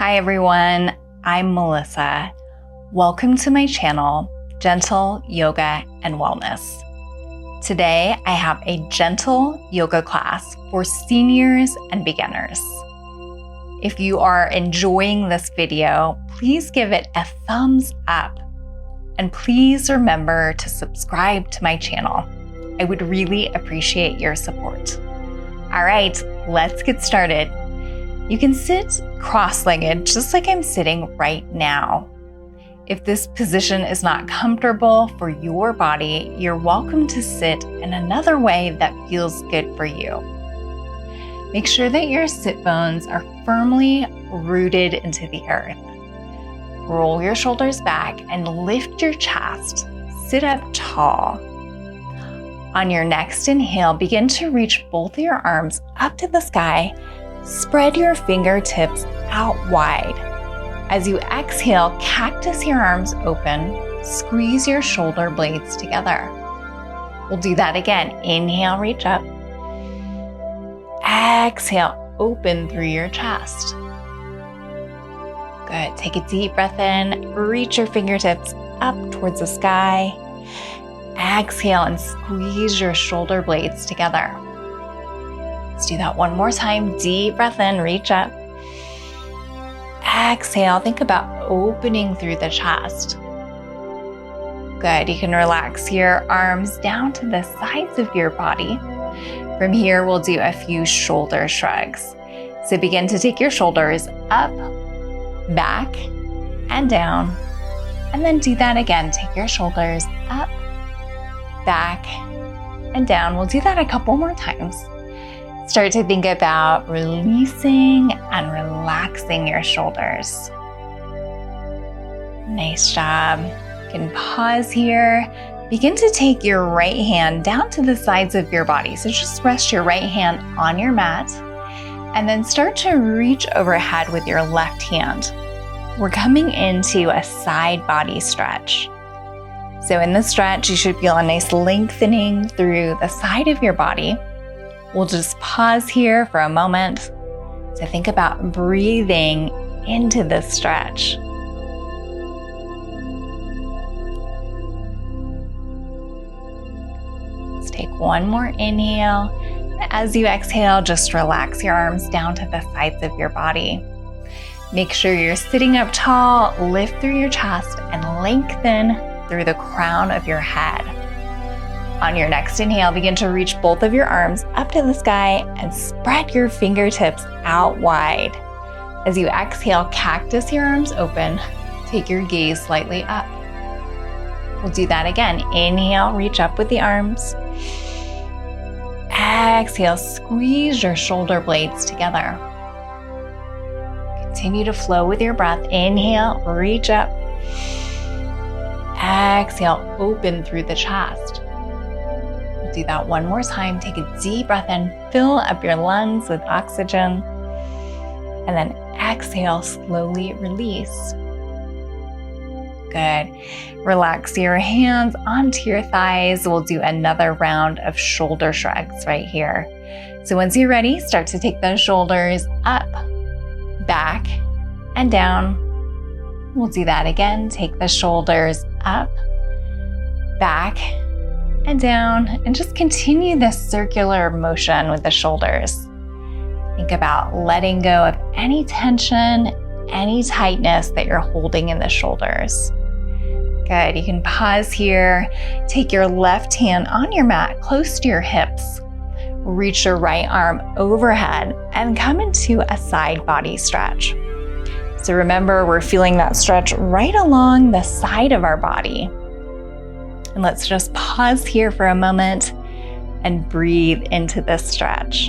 Hi everyone, I'm Melissa. Welcome to my channel, Gentle Yoga and Wellness. Today I have a gentle yoga class for seniors and beginners. If you are enjoying this video, please give it a thumbs up. And please remember to subscribe to my channel. I would really appreciate your support. All right, let's get started. You can sit cross-legged just like I'm sitting right now. If this position is not comfortable for your body, you're welcome to sit in another way that feels good for you. Make sure that your sit bones are firmly rooted into the earth. Roll your shoulders back and lift your chest. Sit up tall. On your next inhale, begin to reach both your arms up to the sky. Spread your fingertips out wide. As you exhale, cactus your arms open. Squeeze your shoulder blades together. We'll do that again. Inhale, reach up. Exhale, open through your chest. Good. Take a deep breath in. Reach your fingertips up towards the sky. Exhale and squeeze your shoulder blades together. Let's do that one more time. Deep breath in, reach up. Exhale, think about opening through the chest. Good, you can relax your arms down to the sides of your body. From here, we'll do a few shoulder shrugs. So begin to take your shoulders up, back, and down. And then do that again. Take your shoulders up, back, and down. We'll do that a couple more times. Start to think about releasing and relaxing your shoulders. Nice job. You can pause here. Begin to take your right hand down to the sides of your body. So just rest your right hand on your mat and then start to reach overhead with your left hand. We're coming into a side body stretch. So in the stretch, you should feel a nice lengthening through the side of your body. We'll just pause here for a moment to think about breathing into this stretch. Let's take one more inhale. As you exhale, just relax your arms down to the sides of your body. Make sure you're sitting up tall, lift through your chest, and lengthen through the crown of your head. On your next inhale, begin to reach both of your arms up to the sky and spread your fingertips out wide. As you exhale, cactus your arms open. Take your gaze slightly up. We'll do that again. Inhale, reach up with the arms. Exhale, squeeze your shoulder blades together. Continue to flow with your breath. Inhale, reach up. Exhale, open through the chest. Do that one more time. Take a deep breath in, fill up your lungs with oxygen, and then exhale, slowly release. Good. Relax your hands onto your thighs. We'll do another round of shoulder shrugs right here. So once you're ready, start to take those shoulders up, back, and down. We'll do that again. Take the shoulders up, back, and down, and just continue this circular motion with the shoulders. Think about letting go of any tension, any tightness that you're holding in the shoulders. Good, you can pause here. Take your left hand on your mat close to your hips. Reach your right arm overhead and come into a side body stretch. So remember, we're feeling that stretch right along the side of our body. And let's just pause here for a moment and breathe into this stretch.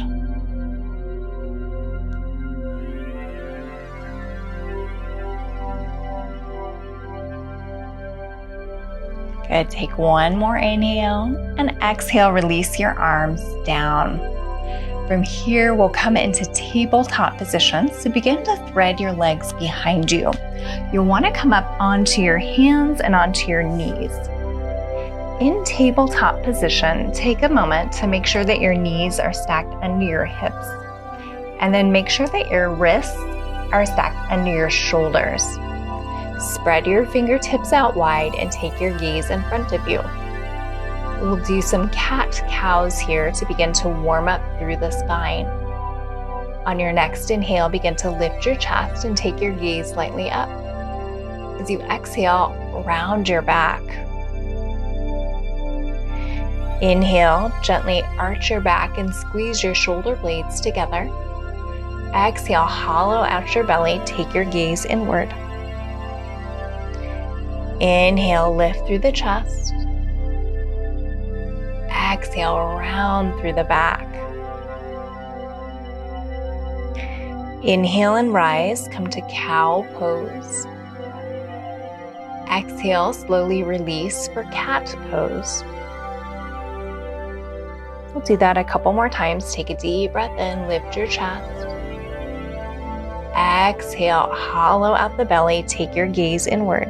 Good. Take one more inhale and exhale, release your arms down. From here, we'll come into tabletop position. So begin to thread your legs behind you. You'll want to come up onto your hands and onto your knees. In tabletop position, take a moment to make sure that your knees are stacked under your hips. And then make sure that your wrists are stacked under your shoulders. Spread your fingertips out wide and take your gaze in front of you. We'll do some cat-cows here to begin to warm up through the spine. On your next inhale, begin to lift your chest and take your gaze lightly up. As you exhale, round your back. Inhale, gently arch your back and squeeze your shoulder blades together. Exhale, hollow out your belly, take your gaze inward. Inhale, lift through the chest. Exhale, round through the back. Inhale and rise, come to cow pose. Exhale, slowly release for cat pose. We'll do that a couple more times. Take a deep breath in, lift your chest. Exhale, hollow out the belly, take your gaze inward.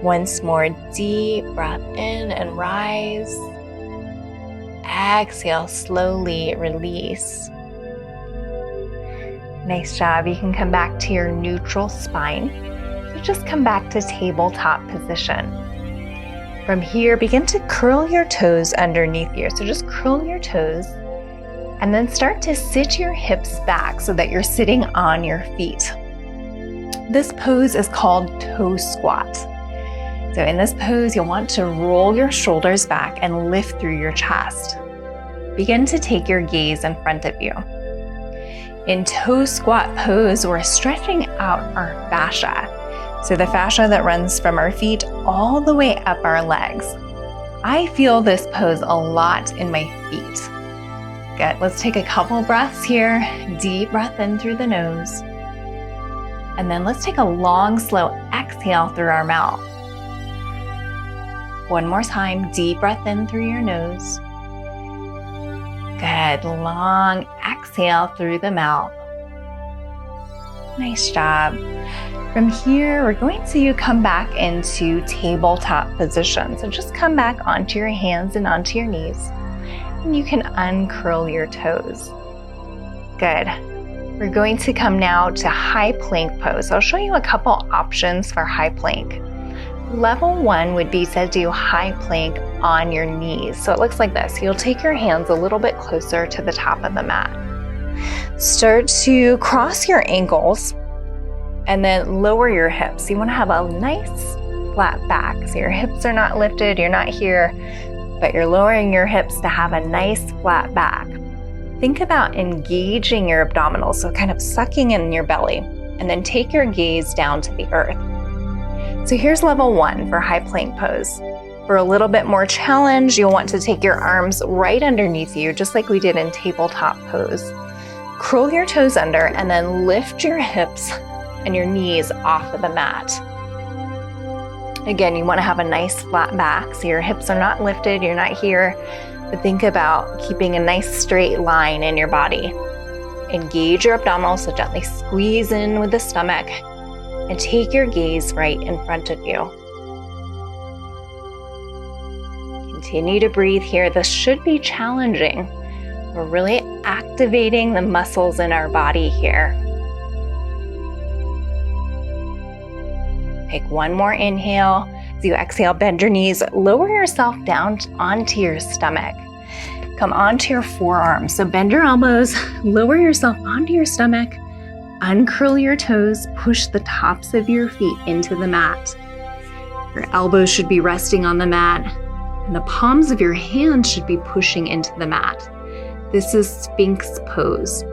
Once more, deep breath in and rise. Exhale, slowly release. Nice job. You can come back to your neutral spine. So just come back to tabletop position. From here, begin to curl your toes underneath you. So just curl your toes and then start to sit your hips back so that you're sitting on your feet. This pose is called toe squat. So in this pose, you'll want to roll your shoulders back and lift through your chest. Begin to take your gaze in front of you. In toe squat pose, we're stretching out our fascia. So the fascia that runs from our feet all the way up our legs. I feel this pose a lot in my feet. Good, let's take a couple breaths here. Deep breath in through the nose. And then let's take a long, slow exhale through our mouth. One more time, deep breath in through your nose. Good, long exhale through the mouth. Nice job. From here, we're going to come back into tabletop position. So just come back onto your hands and onto your knees. And you can uncurl your toes. Good. We're going to come now to high plank pose. I'll show you a couple options for high plank. Level 1 would be to do high plank on your knees. So it looks like this. You'll take your hands a little bit closer to the top of the mat. Start to cross your ankles and then lower your hips. You want to have a nice flat back. So your hips are not lifted, you're not here, but you're lowering your hips to have a nice flat back. Think about engaging your abdominals, so kind of sucking in your belly, and then take your gaze down to the earth. So here's level 1 for high plank pose. For a little bit more challenge, you'll want to take your arms right underneath you, just like we did in tabletop pose. Curl your toes under and then lift your hips and your knees off of the mat. Again, you want to have a nice flat back, so your hips are not lifted, you're not here, but think about keeping a nice straight line in your body. Engage your abdominals, so gently squeeze in with the stomach and take your gaze right in front of you. Continue to breathe here. This should be challenging. We're really activating the muscles in our body here. Take one more inhale. As you exhale, bend your knees, lower yourself down onto your stomach. Come onto your forearms. So bend your elbows, lower yourself onto your stomach, uncurl your toes, push the tops of your feet into the mat. Your elbows should be resting on the mat, and the palms of your hands should be pushing into the mat. This is Sphinx pose.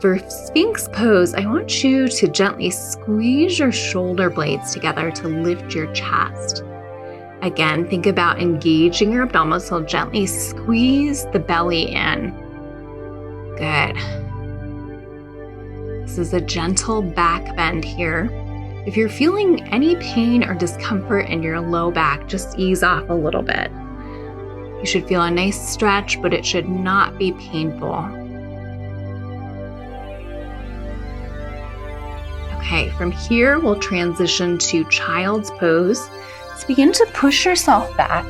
For Sphinx pose, I want you to gently squeeze your shoulder blades together to lift your chest. Again, think about engaging your abdominals, so gently squeeze the belly in. Good. This is a gentle back bend here. If you're feeling any pain or discomfort in your low back, just ease off a little bit. You should feel a nice stretch, but it should not be painful. Okay, from here, we'll transition to child's pose. So begin to push yourself back.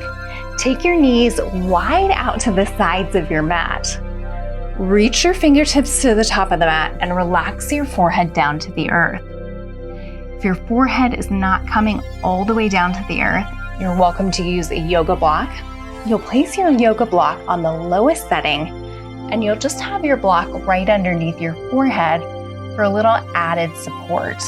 Take your knees wide out to the sides of your mat. Reach your fingertips to the top of the mat and relax your forehead down to the earth. If your forehead is not coming all the way down to the earth, you're welcome to use a yoga block. You'll place your yoga block on the lowest setting, and you'll just have your block right underneath your forehead for a little added support.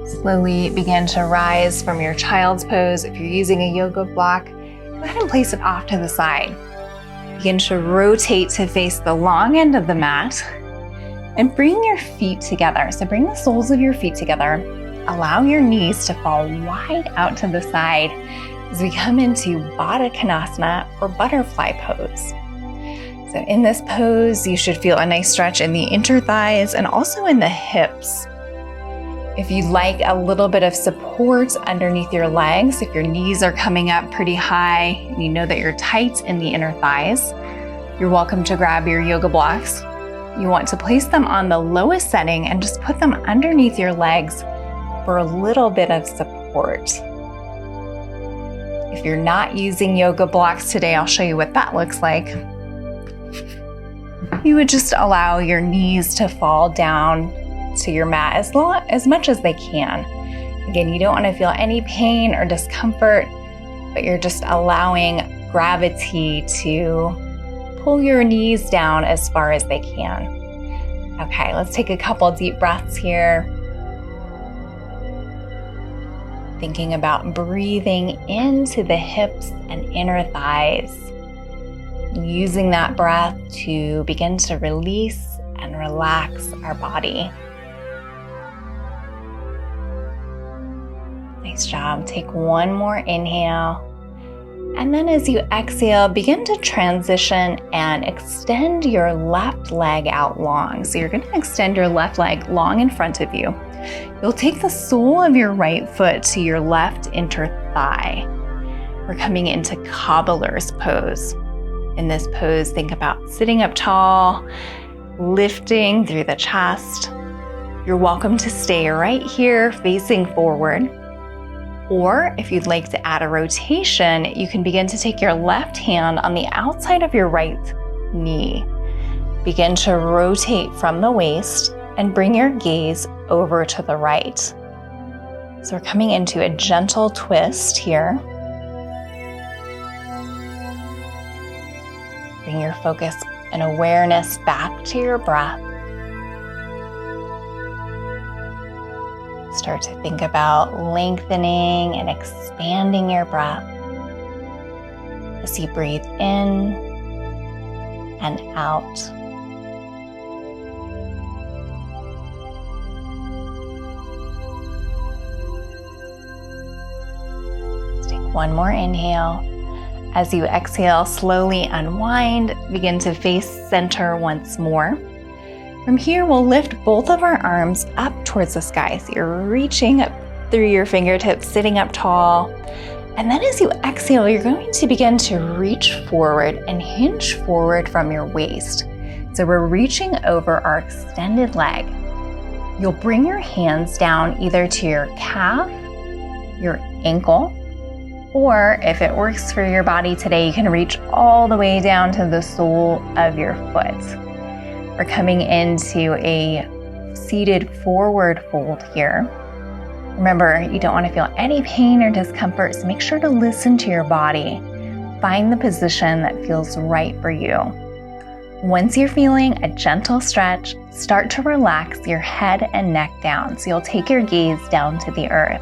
Slowly begin to rise from your child's pose. If you're using a yoga block, go ahead and place it off to the side. Begin to rotate to face the long end of the mat and bring your feet together. So bring the soles of your feet together. Allow your knees to fall wide out to the side as we come into Baddha Konasana or butterfly pose. So in this pose, you should feel a nice stretch in the inner thighs and also in the hips. If you'd like a little bit of support underneath your legs, if your knees are coming up pretty high and you know that you're tight in the inner thighs, you're welcome to grab your yoga blocks. You want to place them on the lowest setting and just put them underneath your legs for a little bit of support. If you're not using yoga blocks today, I'll show you what that looks like. You would just allow your knees to fall down to your mat as much as they can. Again, you don't want to feel any pain or discomfort, but you're just allowing gravity to pull your knees down as far as they can. Okay, let's take a couple deep breaths here. Thinking about breathing into the hips and inner thighs. Using that breath to begin to release and relax our body. Nice job. Take one more inhale. And then as you exhale, begin to transition and extend your left leg out long. So you're going to extend your left leg long in front of you. You'll take the sole of your right foot to your left inner thigh. We're coming into cobbler's pose. In this pose, think about sitting up tall, lifting through the chest. You're welcome to stay right here facing forward. Or if you'd like to add a rotation, you can begin to take your left hand on the outside of your right knee. Begin to rotate from the waist and bring your gaze over to the right. So we're coming into a gentle twist here. Bring your focus and awareness back to your breath. Start to think about lengthening and expanding your breath as you breathe in and out. Let's take one more inhale. As you exhale, slowly unwind, begin to face center once more. From here, we'll lift both of our arms up towards the sky. So you're reaching up through your fingertips, sitting up tall. And then as you exhale, you're going to begin to reach forward and hinge forward from your waist. So we're reaching over our extended leg. You'll bring your hands down either to your calf, your ankle, or if it works for your body today, you can reach all the way down to the sole of your foot. We're coming into a seated forward fold here. Remember, you don't want to feel any pain or discomfort, so make sure to listen to your body. Find the position that feels right for you. Once you're feeling a gentle stretch, start to relax your head and neck down. So you'll take your gaze down to the earth.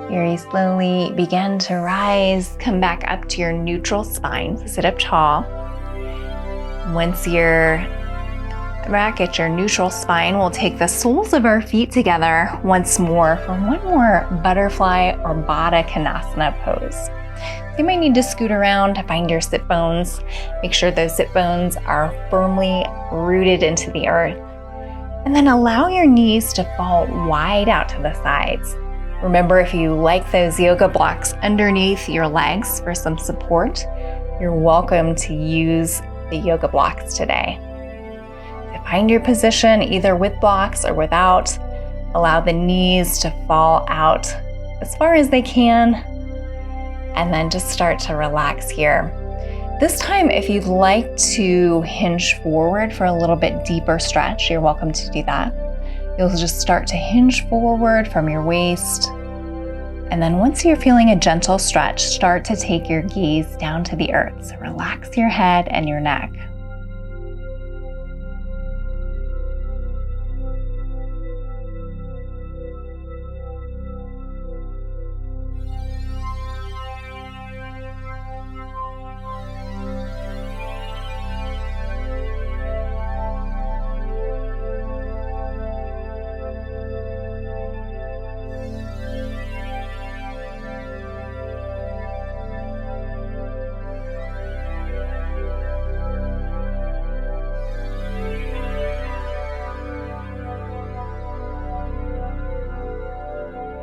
Very slowly begin to rise, come back up to your neutral spine, so sit up tall. Once you're back at your neutral spine, we'll take the soles of our feet together once more for one more butterfly or Baddha Konasana pose. So you might need to scoot around to find your sit bones. Make sure those sit bones are firmly rooted into the earth. And then allow your knees to fall wide out to the sides. Remember, if you like those yoga blocks underneath your legs for some support, you're welcome to use the yoga blocks today. To find your position either with blocks or without, allow the knees to fall out as far as they can, and then just start to relax here. This time, if you'd like to hinge forward for a little bit deeper stretch, you're welcome to do that. You'll just start to hinge forward from your waist. And then once you're feeling a gentle stretch, start to take your gaze down to the earth. So relax your head and your neck.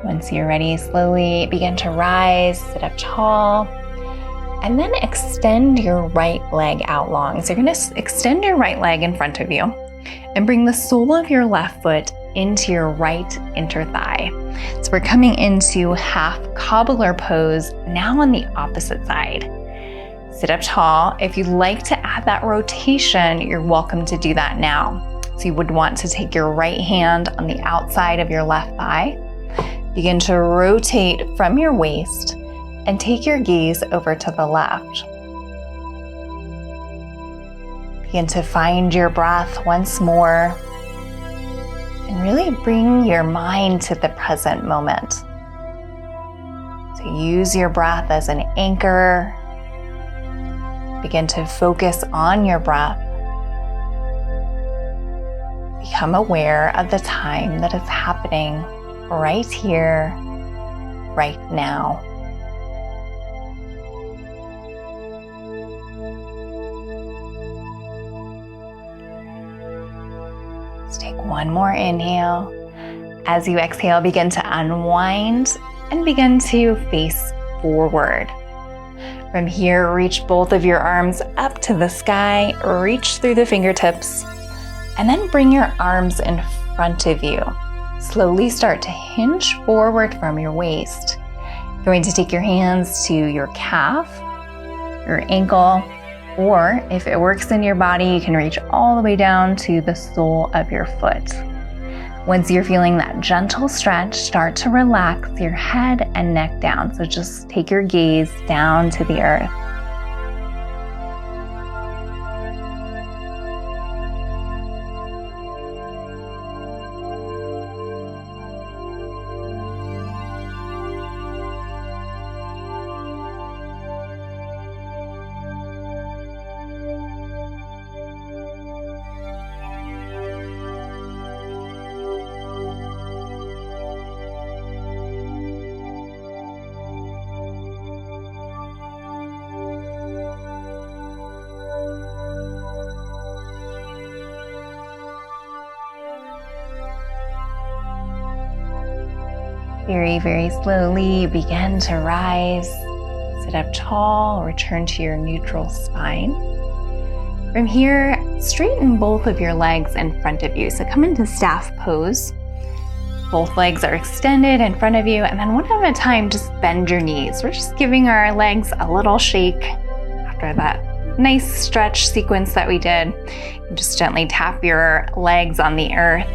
Once you're ready, slowly begin to rise, sit up tall, and then extend your right leg out long. So you're going to extend your right leg in front of you and bring the sole of your left foot into your right inner thigh. So we're coming into half cobbler pose now on the opposite side. Sit up tall. If you'd like to add that rotation, you're welcome to do that now. So you would want to take your right hand on the outside of your left thigh. Begin to rotate from your waist and take your gaze over to the left. Begin to find your breath once more and really bring your mind to the present moment. So use your breath as an anchor. Begin to focus on your breath. Become aware of the time that is happening right here, right now. Let's take one more inhale. As you exhale, begin to unwind and begin to face forward. From here, reach both of your arms up to the sky, reach through the fingertips, and then bring your arms in front of you. Slowly start to hinge forward from your waist. You're going to take your hands to your calf, your ankle, or if it works in your body, you can reach all the way down to the sole of your foot. Once you're feeling that gentle stretch, start to relax your head and neck down. So just take your gaze down to the earth. Very, very slowly begin to rise. Sit up tall, return to your neutral spine. From here, straighten both of your legs in front of you. So come into staff pose. Both legs are extended in front of you, and then one at a time, just bend your knees. We're just giving our legs a little shake after that nice stretch sequence that we did. Just gently tap your legs on the earth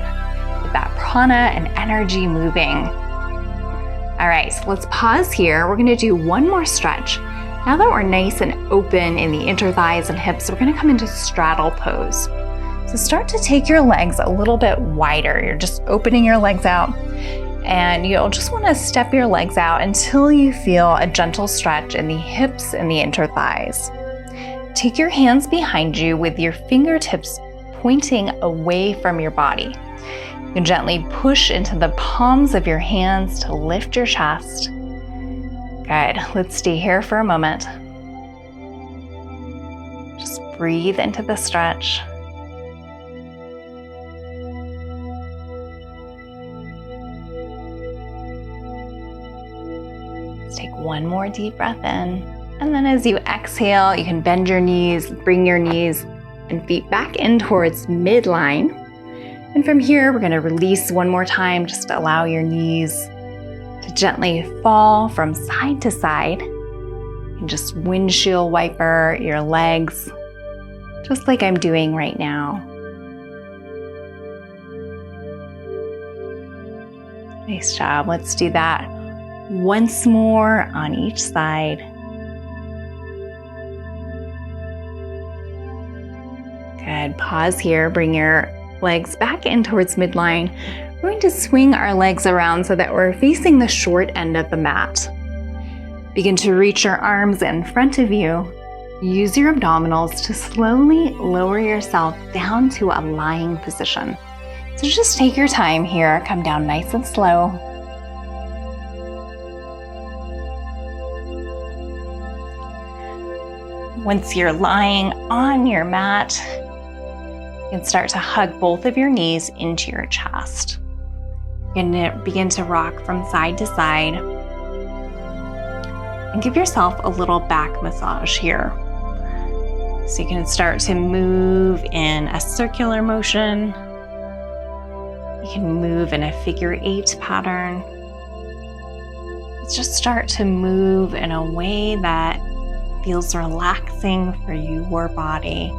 with that prana and energy moving. All right, so let's pause here. We're gonna do one more stretch. Now that we're nice and open in the inner thighs and hips, we're gonna come into straddle pose. So start to take your legs a little bit wider. You're just opening your legs out. And you'll just want to step your legs out until you feel a gentle stretch in the hips and the inner thighs. Take your hands behind you with your fingertips pointing away from your body. You can gently push into the palms of your hands to lift your chest. Good. Let's stay here for a moment. Just breathe into the stretch. Let's take one more deep breath in. And then as you exhale, you can bend your knees, bring your knees and feet back in towards midline. And from here, we're going to release one more time. Just allow your knees to gently fall from side to side. And just windshield wiper your legs, just like I'm doing right now. Nice job. Let's do that once more on each side. Good. Pause here. Bring your legs back in towards midline. We're going to swing our legs around so that we're facing the short end of the mat. Begin to reach your arms in front of you. Use your abdominals to slowly lower yourself down to a lying position. So just take your time here. Come down nice and slow. Once you're lying on your mat, you can start to hug both of your knees into your chest. You're going to begin to rock from side to side and give yourself a little back massage here. So you can start to move in a circular motion. You can move in a figure 8 pattern. Let's just start to move in a way that feels relaxing for your body.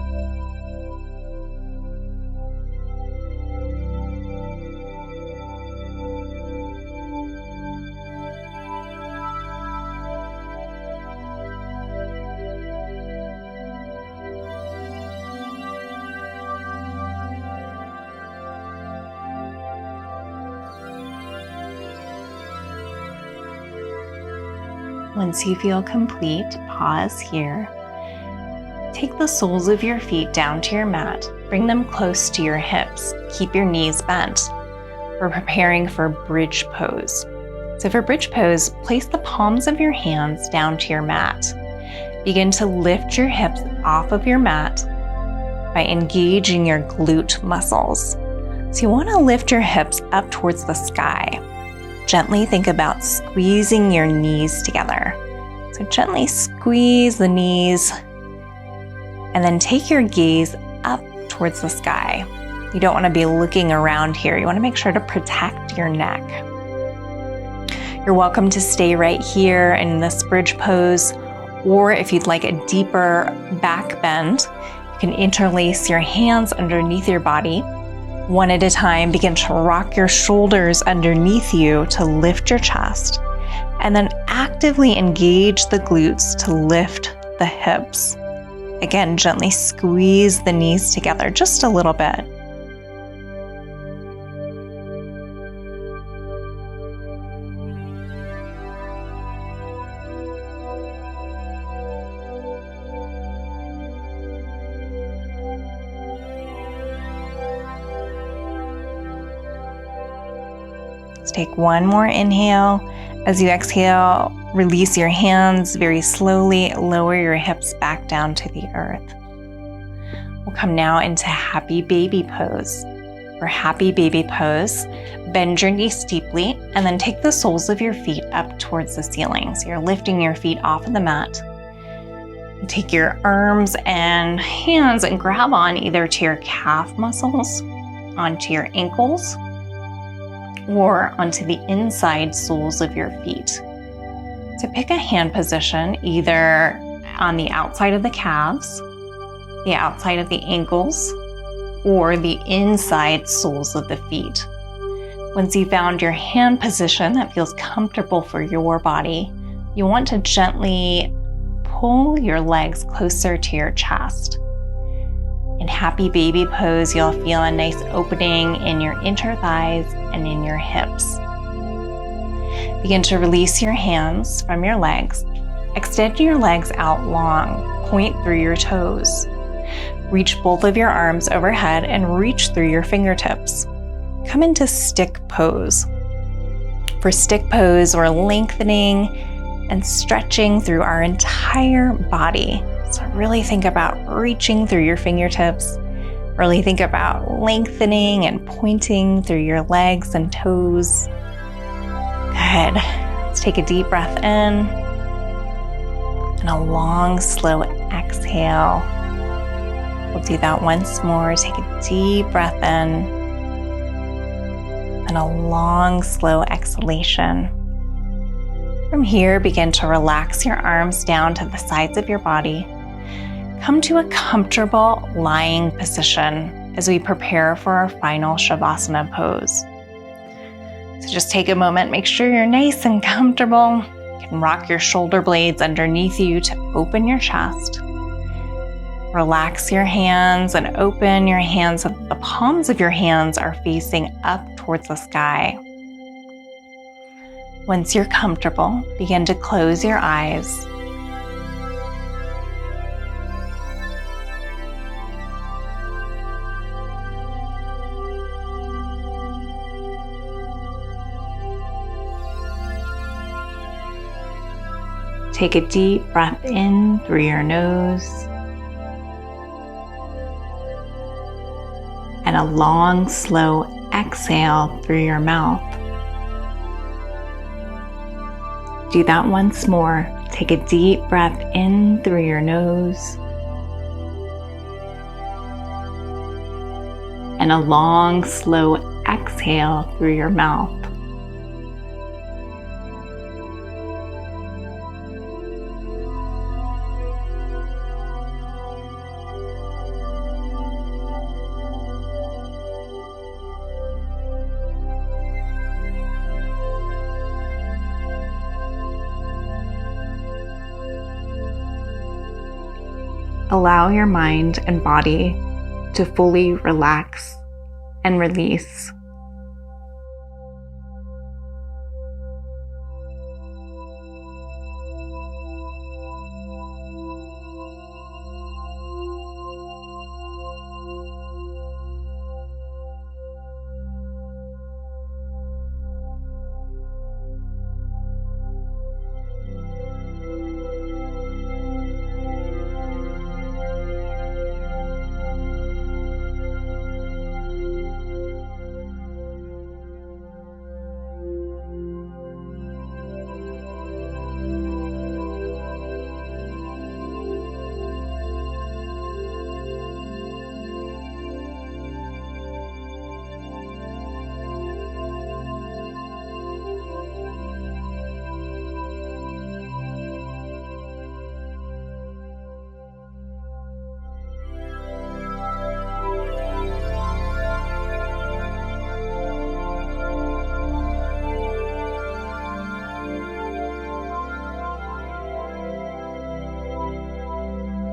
Once you feel complete, pause here. Take the soles of your feet down to your mat. Bring them close to your hips. Keep your knees bent. We're preparing for bridge pose. So for bridge pose, place the palms of your hands down to your mat. Begin to lift your hips off of your mat by engaging your glute muscles. So you want to lift your hips up towards the sky. Gently think about squeezing your knees together. So gently squeeze the knees and then take your gaze up towards the sky. You don't want to be looking around here. You want to make sure to protect your neck. You're welcome to stay right here in this bridge pose, or if you'd like a deeper back bend, you can interlace your hands underneath your body. One at a time, begin to rock your shoulders underneath you to lift your chest, and then actively engage the glutes to lift the hips. Again, gently squeeze the knees together just a little bit. Let's take one more inhale. As you exhale, release your hands very slowly, lower your hips back down to the earth. We'll come now into happy baby pose. For happy baby pose, bend your knees deeply and then take the soles of your feet up towards the ceiling. So you're lifting your feet off of the mat. Take your arms and hands and grab on either to your calf muscles, onto your ankles, or onto the inside soles of your feet. So pick a hand position either on the outside of the calves, the outside of the ankles, or the inside soles of the feet. Once you've found your hand position that feels comfortable for your body, you want to gently pull your legs closer to your chest. In happy baby pose, you'll feel a nice opening in your inner thighs and in your hips. Begin to release your hands from your legs. Extend your legs out long, point through your toes. Reach both of your arms overhead and reach through your fingertips. Come into stick pose. For stick pose, we're lengthening and stretching through our entire body. So really think about reaching through your fingertips. Really think about lengthening and pointing through your legs and toes. Good. Let's take a deep breath in and a long, slow exhale. We'll do that once more. Take a deep breath in and a long, slow exhalation. From here, begin to relax your arms down to the sides of your body. Come to a comfortable lying position as we prepare for our final Savasana pose. So just take a moment, make sure you're nice and comfortable. You can rock your shoulder blades underneath you to open your chest. Relax your hands and open your hands so that the palms of your hands are facing up towards the sky. Once you're comfortable, begin to close your eyes. Take a deep breath in through your nose and a long, slow exhale through your mouth. Do that once more. Take a deep breath in through your nose and a long, slow exhale through your mouth. Allow your mind and body to fully relax and release.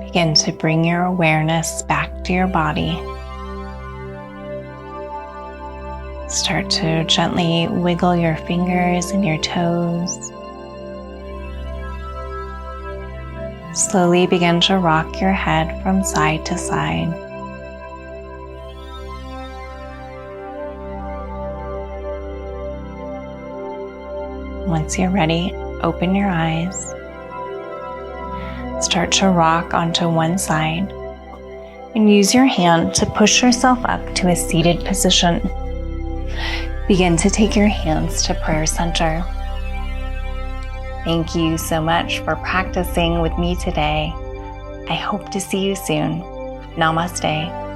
Begin to bring your awareness back to your body. Start to gently wiggle your fingers and your toes. Slowly begin to rock your head from side to side. Once you're ready, open your eyes. Start to rock onto one side and use your hand to push yourself up to a seated position. Begin to take your hands to prayer center. Thank you so much for practicing with me today. I hope to see you soon. Namaste.